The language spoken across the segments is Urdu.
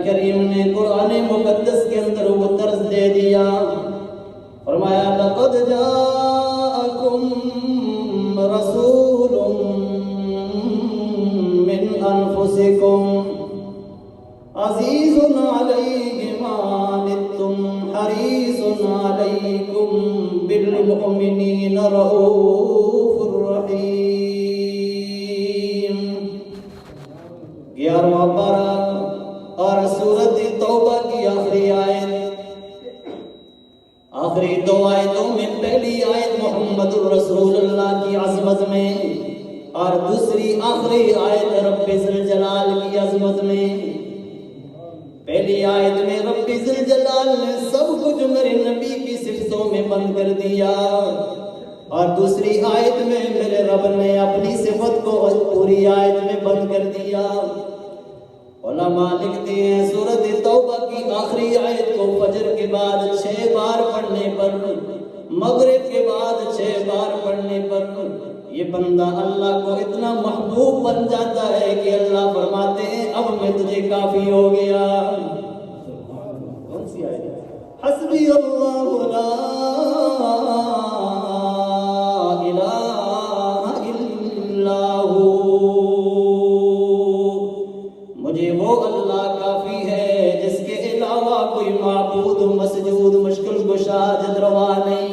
کریم نے قرآن مقدس کے اندر وہ طرز دے دیا، فرمایا لقد جاءکم رسول من انفسکم عزیز علیہ ما عنتم حریص علیکم بالمؤمنین رؤوف رحیم۔ 11واں پارہ اور سورۃ توبہ کی آخری آیت، آخری 2 آیتوں میں پہلی آیت محمد الرسول اللہ کی عظمت میں اور دوسری آخری آیت رب ذوالجلال کی عظمت میں۔ پہلی آیت میں رب ذوالجلال نے سب کچھ میرے نبی کی صفتوں میں بند کر دیا، اور دوسری آیت میں میرے رب نے اپنی صفت کو پوری آیت میں بند کر دیا۔ علماء لکھتے ہیں سورۃ توبہ کی آخری آیت کو فجر کے بعد 6 بار پڑھنے پر، مغرب کے بعد 6 بار پڑھنے پر یہ بندہ اللہ کو اتنا محبوب بن جاتا ہے کہ اللہ فرماتے ہیں اب میں تجھے کافی ہو گیا۔ کون سی آیت؟ حسبی اللہ لا الہ الا ہو، مجھے وہ اللہ کافی ہے جس کے علاوہ کوئی معبود مسجود مشکل کشا حاجت روا نہیں۔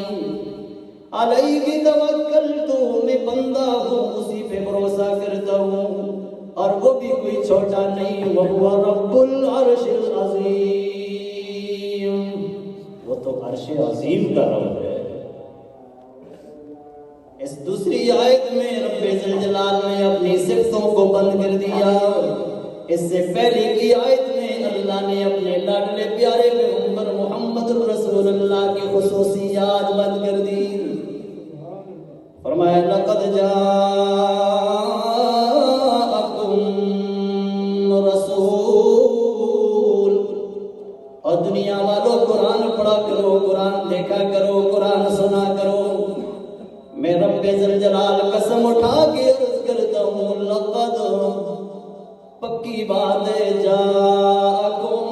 علیہ کی توکلت، میں بندہ ہوں اسی پہ بھروسہ کرتا ہوں، اور وہ بھی کوئی چھوٹا نہیں، وہو رب العرش العظیم، وہ تو عرش عظیم کا رب ہے۔ اس دوسری آیت میں رب ذوالجلال نے اپنی صفتوں کو بند کر دیا۔ اس سے پہلے کی آیت میں اللہ نے اپنے لاڈلے پیارے پیغمبر محمد الرسول اللہ کی خصوصیات بند کر دی۔ فرمایا لقد جاءکم رسول، اور دنیا والوں قرآن پڑھا کرو، قرآن دیکھا کرو، قرآن سنا کرو۔ میں رب ذوالجلال قسم اٹھا کے عرض کرتا ہوں لقد، پکی بات ہے، جاءکم،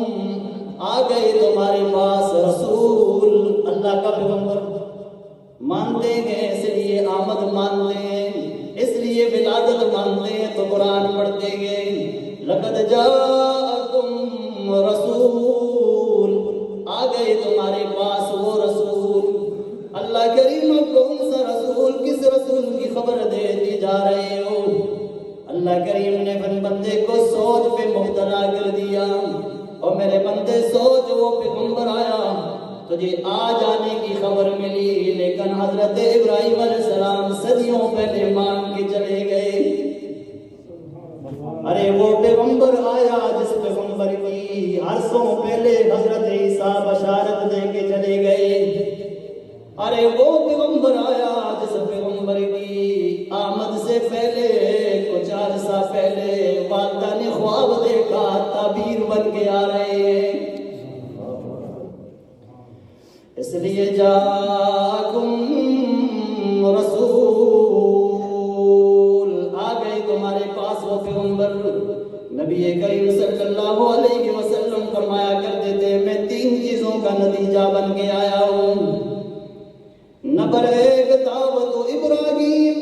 آ گئے تمہارے پاس رسول، اللہ کا پیغمبر۔ مانتے ہیں اس لیے آمد مانتے ہیں، اس لیے ولادت مانتے ہیں تو قرآن پڑھتے ہیں۔ لقد جاءکم رسول، آ گئے تمہارے پاس وہ رسول۔ اللہ کریم کون سا رسول، کس رسول کی خبر دیتی جا رہے ہو؟ اللہ کریم نے بندے کو سوچ پہ مبتلا کر دیا، اور میرے بندے سوچ، وہ پیغمبر آیا تجھے آج آنے کی خبر ملی، لیکن حضرت ابراہیم علیہ السلام صدیوں پہلے مانگ کے چلے گئے۔ ارے وہ پیغمبر آیا جس پیغمبر کی عرصوں پہلے حضرت عیسیٰ بشارت دے کے چلے گئے۔ ارے وہ پیغمبر آیا جس پیغمبر کی آمد سے پہلے کچھ عرصہ پہلے والدہ نے خواب دیکھا، تعبیر بن کے آ رہے ہیں۔ اس لیے جاءکم رسول، آ گئے تمہارے پاس وہ پیغمبر۔ نبی کریم صلی اللہ علیہ وسلم فرمایا کرتے تھے میں 3 چیزوں کا نتیجہ بن کے آیا ہوں۔ نمبر 1 دعوت ابراہیم،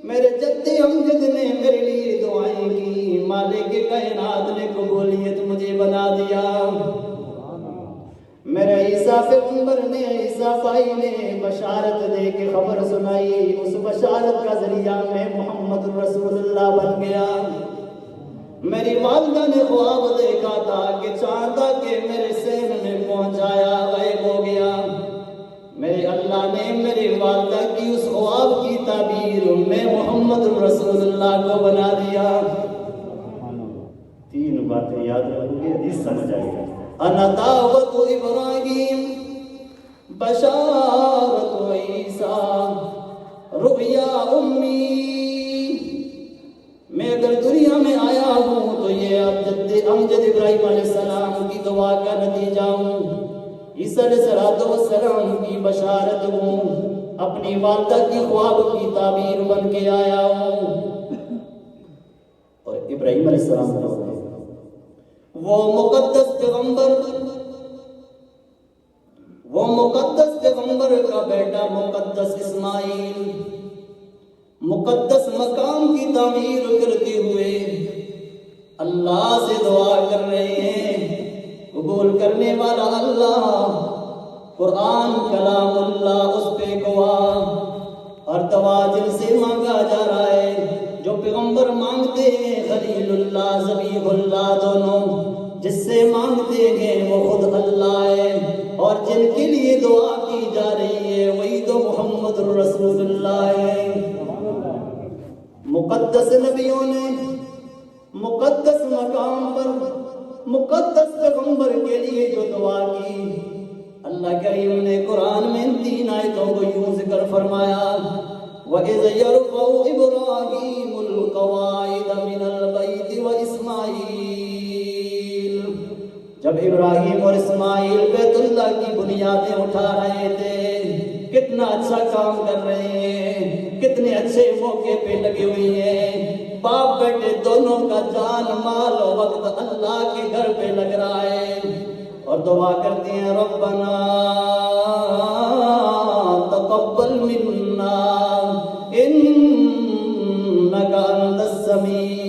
میرے جد امجد نے میرے لیے دعائیں کی، مالک کائنات نے قبولیت مجھے بنا دیا۔ میرے عیسیٰ پیغمبر نے، عیسیٰ بھائی نے بشارت دے کے خبر سنائی، اس بشارت کا ذریعہ میں محمد رسول اللہ بن گیا۔ میری والدہ نے خواب دیکھا تھا کہ چاند کے میرے سین میں پہنچایا، غائب ہو گیا۔ میرے اللہ نے میری والدہ کی اس خواب کی تعبیر میں محمد رسول اللہ کو بنا دیا۔ 3 باتیں یاد رکھو گے، حدیث سمجھ آئے گا۔ انا دعوت ابراہیم، بشارت عیسیٰ، رؤیا امی۔ میں اگر دنیا میں آیا ہوں تو یہ امجد ابراہیم علیہ السلام کی دعا کا نتیجہ ہوں، عیسیٰ علیہ السلام کی بشارت ہوں، اپنی والدہ کی خواب کی تعبیر بن کے آیا ہوں۔ اور ابراہیم علیہ السلام وہ مقدس پیغمبر کا بیٹا مقدس اسماعیل مقدس مقام کی تعمیر کرتے ہوئے اللہ سے دعا کر رہے ہیں، قبول کرنے والا اللہ، قرآن کلام اللہ اس پہ گواہ، اور دعا جن سے مانگا جا رہا ہے، جو پیغمبر مانگتے ہیں خلیل اللہ ذبیح اللہ دونوں، جس سے مانگتے ہیں وہ خود اللہ ہے، اور جن کے لیے دعا کی جا رہی ہے وہی تو محمد رسول اللہ ہے۔ مقدس نبیوں نے مقدس مقام پر مقدس پیغمبر کے لیے جو دعا کی، اللہ کریم نے قرآن میں ان 3 آیتوں کو یوں ذکر فرمایا، وَإِذْ يَرْفَعُ إِبْرَاهِيمُ الْقَوَاعِدَ مِنَ الْبَيْتِ وَإِسْمَاعِيلُ، جب ابراہیم اور اسماعیل بیت اللہ کی بنیادیں اٹھا رہے تھے، کتنا اچھا کام کر رہے ہیں، کتنے اچھے موقع پہ لگے ہوئے ہیں، باپ بیٹے دونوں کا جان مال و وقت اللہ کے گھر پہ لگ رہا ہے، اور دعا کرتے ہیں ربنا تقبل منا انک انت السمیع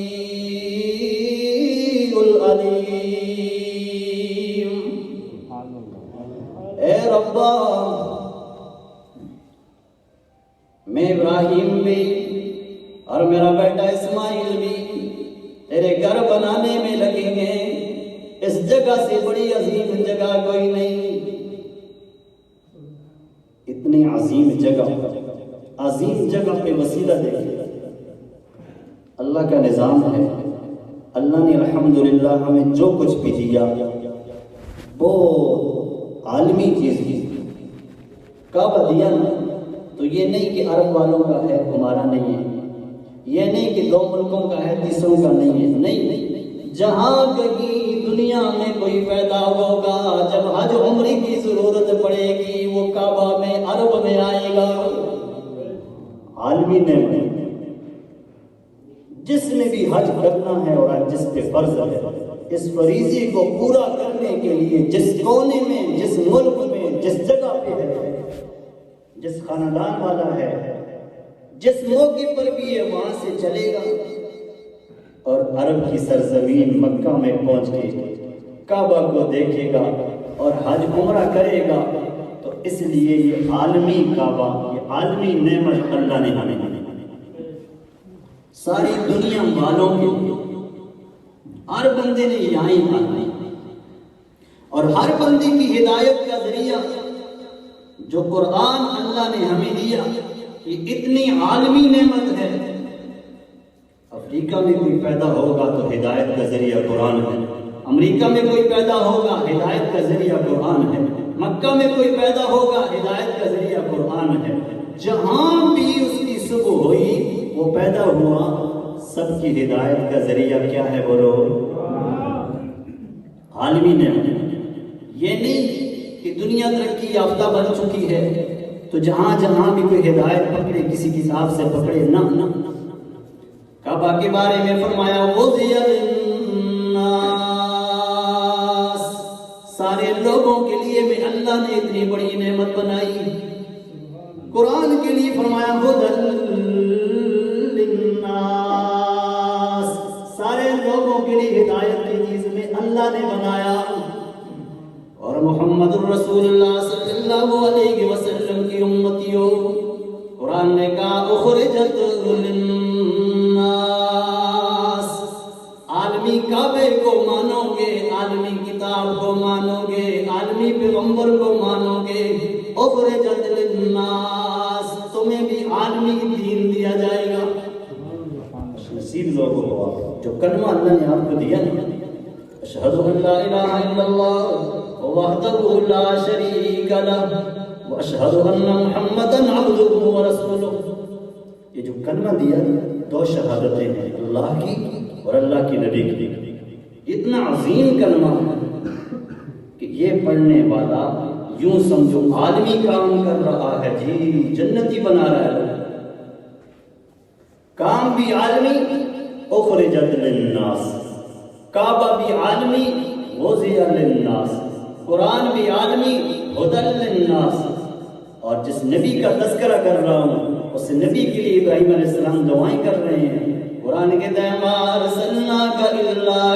العلیم۔ اے ربا، میں ابراہیم بھی اور میرا بیٹا اسماعیل بھی تیرے گھر بنانے میں لگیں گے، اس جگہ سے بڑی عظیم جگہ کوئی نہیں۔ اتنی عظیم جگہ پہ وسیلہ دیکھیں، اللہ کا نظام ہے۔ اللہ نے الحمدللہ ہمیں جو کچھ بھی دیا وہ عالمی چیز کی۔ کعبہ دیا نا تو یہ نہیں کہ عرب والوں کا ہے ہمارا نہیں ہے، یہ نہیں کہ 2 ملکوں کا ہے تیسروں کا نہیں ہے، نہیں، جہاں کہیں دنیا میں کوئی پیدا ہوگا، جب حج عمرے کی ضرورت پڑے گی وہ کعبہ میں عرب میں آئے گا۔ عالمی نعمت، جس نے بھی حج کرنا ہے اور جس پہ فرض ہے، اس فریضے کو پورا کرنے کے لیے جس کونے میں، جس ملک میں، جس جگہ پہ ہے، جس خاندان والا ہے، جس موقع پر بھی ہے وہاں سے چلے گا اور عرب کی سرزمین مکہ میں پہنچ کے کعبہ کو دیکھے گا اور حج عمرہ کرے گا۔ تو اس لیے یہ عالمی کعبہ، یہ عالمی نعمت اللہ نے ہمیں ساری دنیا والوں کے ہر بندے نے یہاں ہی آنا، اور ہر بندے کی ہدایت کا ذریعہ جو قرآن اللہ نے ہمیں دیا، یہ اتنی عالمی نعمت ہے۔ افریقہ میں کوئی پیدا ہوگا تو ہدایت کا ذریعہ قرآن ہے، امریکہ میں کوئی پیدا ہوگا ہدایت کا ذریعہ قرآن ہے، مکہ میں کوئی پیدا ہوگا ہدایت کا ذریعہ قرآن ہے۔ جہاں بھی اس کی صبح ہوئی وہ پیدا ہوا، سب کی ہدایت کا ذریعہ کیا ہے بولو؟ عالمی نعمت۔ یہ نہیں کہ دنیا ترقی یافتہ بن چکی ہے تو جہاں جہاں بھی کوئی ہدایت پکڑے کسی کتاب سے پکڑے، نہ۔ کعبہ کے بارے میں فرمایا وَضِيَ لِلنَّاسِ، سارے لوگوں کے لیے میں اللہ نے اتنی بڑی نعمت بنائی۔ قرآن کے لیے فرمایا هُدًى لِلنَّاسِ، سارے لوگوں کے لیے ہدایت کی چیز میں اللہ نے بنایا۔ اور محمد الرسول اللہ صلی اللہ علیہ وسلم کی امتیوں، قرآن نے کہا اخرجت للناس، عالمی کعبے کو مانو گے، عالمی کتاب کو مانو گے، عالمی پیغمبر کو مانو گے، اخرجت للناس، تمہیں بھی عالمی دین دیا جائے گا۔ نصیب لوگوں کو جو کلمہ اللہ نے آپ کو دیا نا، اشہد ان لا الہ الا اللہ وحدہ لا شریک لہ واشہد ان محمدا عبدہ ورسولہ، یہ جو کلمہ دیا 2 شہادتیں ہیں، اللہ کی اور اللہ کی نبی کی۔ اتنا عظیم کلمہ ہے کہ یہ پڑھنے والا یوں سمجھو عالمی کام کر رہا ہے، جی جنتی بنا رہا ہے، کام بھی عالمی، اخرجت للناس، کعبہ بھی عالمی، وضع للناس، قرآن بھی عالمی ہدی للناس۔ اور جس نبی کا تذکرہ کر رہا ہوں اس نبی کے لیے ابراہیم علیہ السلام دعائیں کر رہے ہیں۔ قرآن کہتا ہے ما ارسلناک الا